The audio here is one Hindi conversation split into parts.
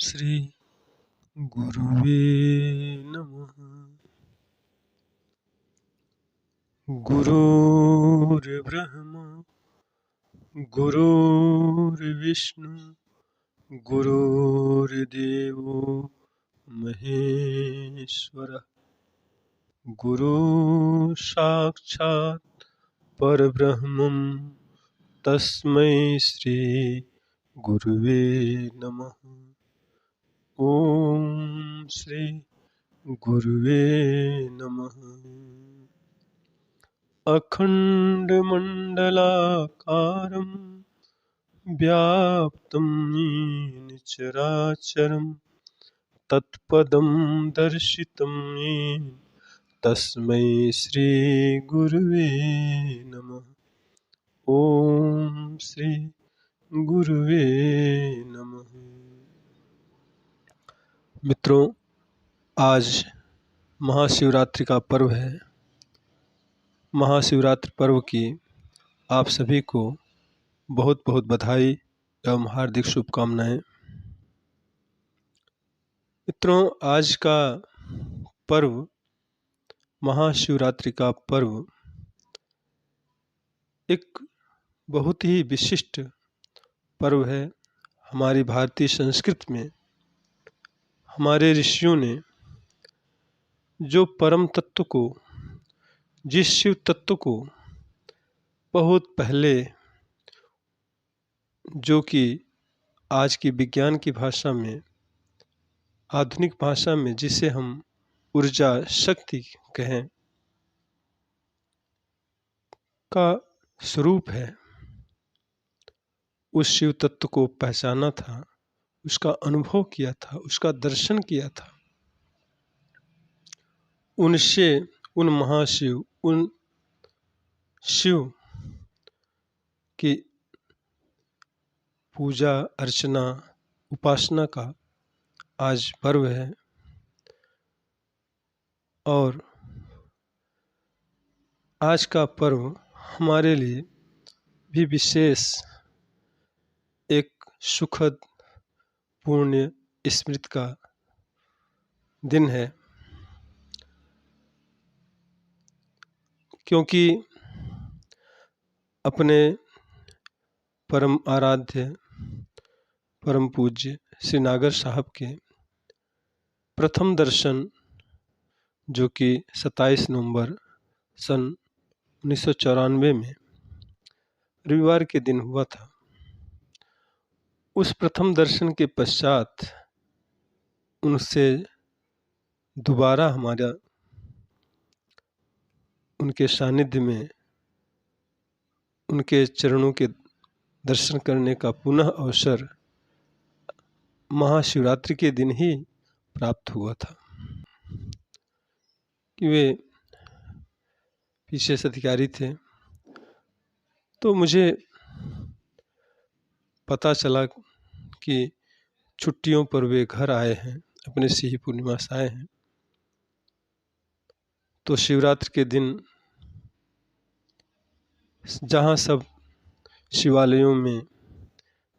श्री गुरुवे नमः। गुरुर्ब्रह्मा गुरुर्विष्णु गुरुर्देवो महेश्वरः। गुरु साक्षात् परब्रह्मं तस्मै श्री गुरुवे नमः। ओम श्री गुरुवे नमः। अखंडमंडलाकारं व्याप्तं येन चराचरं तत्पदं दर्शितं येन तस्मै श्री गुरुवे नमः। ओम श्री गुरुवे नमः। मित्रों, आज महाशिवरात्रि का पर्व है। महाशिवरात्रि पर्व की आप सभी को बहुत बहुत बधाई एवं हार्दिक शुभकामनाएं। मित्रों, आज का पर्व, महाशिवरात्रि का पर्व, एक बहुत ही विशिष्ट पर्व है। हमारी भारतीय संस्कृति में हमारे ऋषियों ने जो परम तत्व को, जिस शिव तत्व को बहुत पहले, जो कि आज की विज्ञान की भाषा में, आधुनिक भाषा में जिसे हम ऊर्जा शक्ति कहें, का स्वरूप है, उस शिव तत्व को पहचाना था, उसका अनुभव किया था, उसका दर्शन किया था। उनसे, उन महाशिव, उन शिव की पूजा अर्चना उपासना का आज पर्व है। और आज का पर्व हमारे लिए भी विशेष एक सुखद पुण्य स्मृति का दिन है, क्योंकि अपने परम आराध्य परम पूज्य श्री नागर साहब के प्रथम दर्शन, जो कि 27 नवंबर सन 1994 में रविवार के दिन हुआ था, उस प्रथम दर्शन के पश्चात उनसे दोबारा हमारा उनके सानिध्य में उनके चरणों के दर्शन करने का पुनः अवसर महाशिवरात्रि के दिन ही प्राप्त हुआ था, कि वे विशेष अधिकारी थे। तो मुझे पता चला कि छुट्टियों पर वे घर आए हैं, अपने सिही पूर्णिमा से आए हैं। तो शिवरात्रि के दिन जहाँ सब शिवालयों में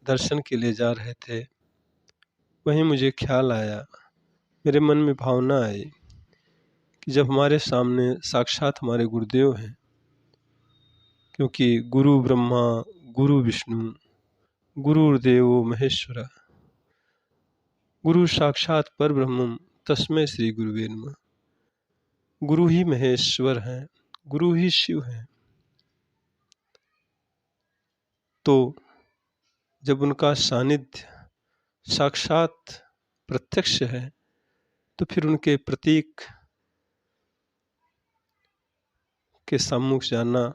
दर्शन के लिए जा रहे थे, वहीं मुझे ख्याल आया, मेरे मन में भावना आई कि जब हमारे सामने साक्षात हमारे गुरुदेव हैं, क्योंकि गुरु ब्रह्मा गुरु विष्णु गुरुर्देवो महेश्वरः, गुरु साक्षात परब्रह्मम तस्मै श्री गुरुवे नमः। गुरु ही महेश्वर हैं, गुरु ही शिव हैं। तो जब उनका सानिध्य साक्षात प्रत्यक्ष है, तो फिर उनके प्रतीक के सम्मुख जाना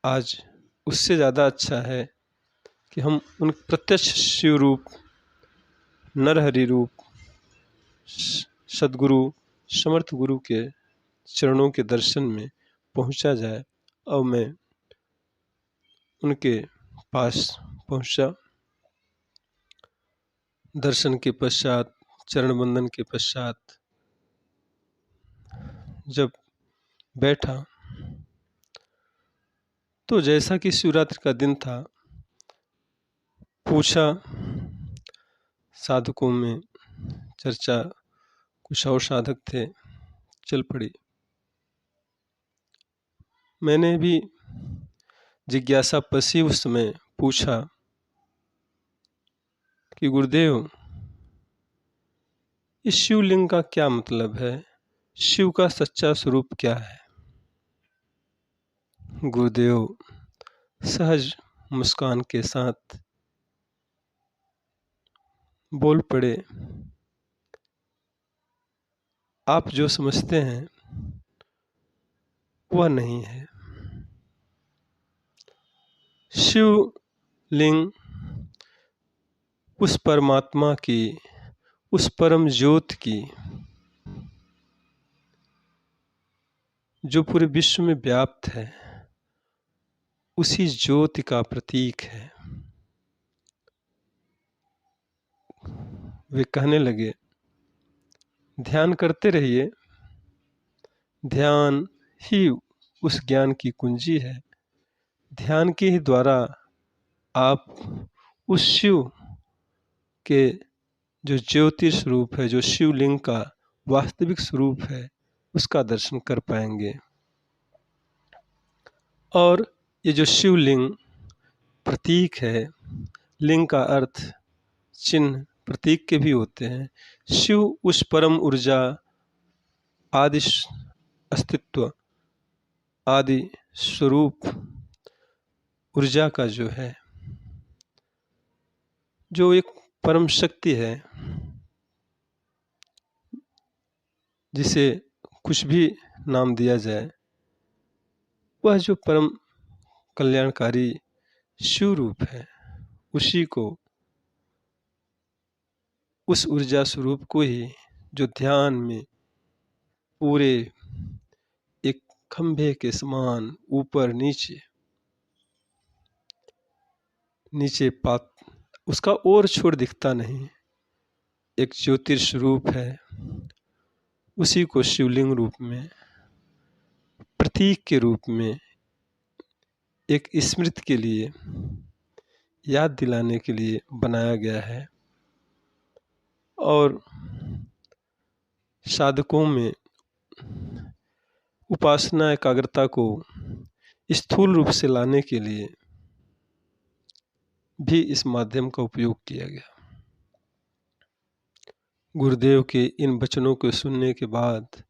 आज उससे ज़्यादा अच्छा है कि हम उन प्रत्यक्ष शिव रूप, नरहरि रूप, सद्गुरु समर्थ गुरु के चरणों के दर्शन में पहुंचा जाए। और मैं उनके पास पहुंचा। दर्शन के पश्चात, चरण बंदन के पश्चात जब बैठा, तो जैसा कि शिवरात्रि का दिन था, पूछा साधकों में चर्चा कुछ और साधक थे, चल पड़ी। मैंने भी जिज्ञासा पसी उस समय पूछा कि गुरुदेव, इस शिवलिंग का क्या मतलब है? शिव का सच्चा स्वरूप क्या है? गुरुदेव सहज मुस्कान के साथ बोल पड़े, आप जो समझते हैं वह नहीं है। शिवलिंग उस परमात्मा की, उस परम ज्योत की, जो पूरे विश्व में व्याप्त है, उसी ज्योति का प्रतीक है। वे कहने लगे, ध्यान करते रहिए, ध्यान ही उस ज्ञान की कुंजी है। ध्यान के ही द्वारा आप उस शिव के जो ज्योति स्वरूप है, जो शिवलिंग का वास्तविक स्वरूप है, उसका दर्शन कर पाएंगे। और ये जो शिवलिंग प्रतीक है, लिंग का अर्थ चिन्ह प्रतीक के भी होते हैं। शिव उस परम ऊर्जा, आदि अस्तित्व, आदि स्वरूप ऊर्जा का जो है, जो एक परम शक्ति है, जिसे कुछ भी नाम दिया जाए, वह जो परम कल्याणकारी शिव रूप है, उसी को, उस ऊर्जा स्वरूप को ही जो ध्यान में पूरे एक खंभे के समान ऊपर नीचे नीचे पात उसका और छोर दिखता नहीं, एक ज्योतिर्स्वरूप है, उसी को शिवलिंग रूप में, प्रतीक के रूप में, एक स्मृति के लिए, याद दिलाने के लिए बनाया गया है। और साधकों में उपासना एकाग्रता को स्थूल रूप से लाने के लिए भी इस माध्यम का उपयोग किया गया। गुरुदेव के इन वचनों को सुनने के बाद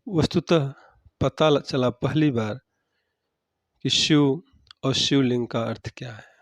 वस्तुतः पता चला पहली बार कि शिव और शिवलिंग का अर्थ क्या है।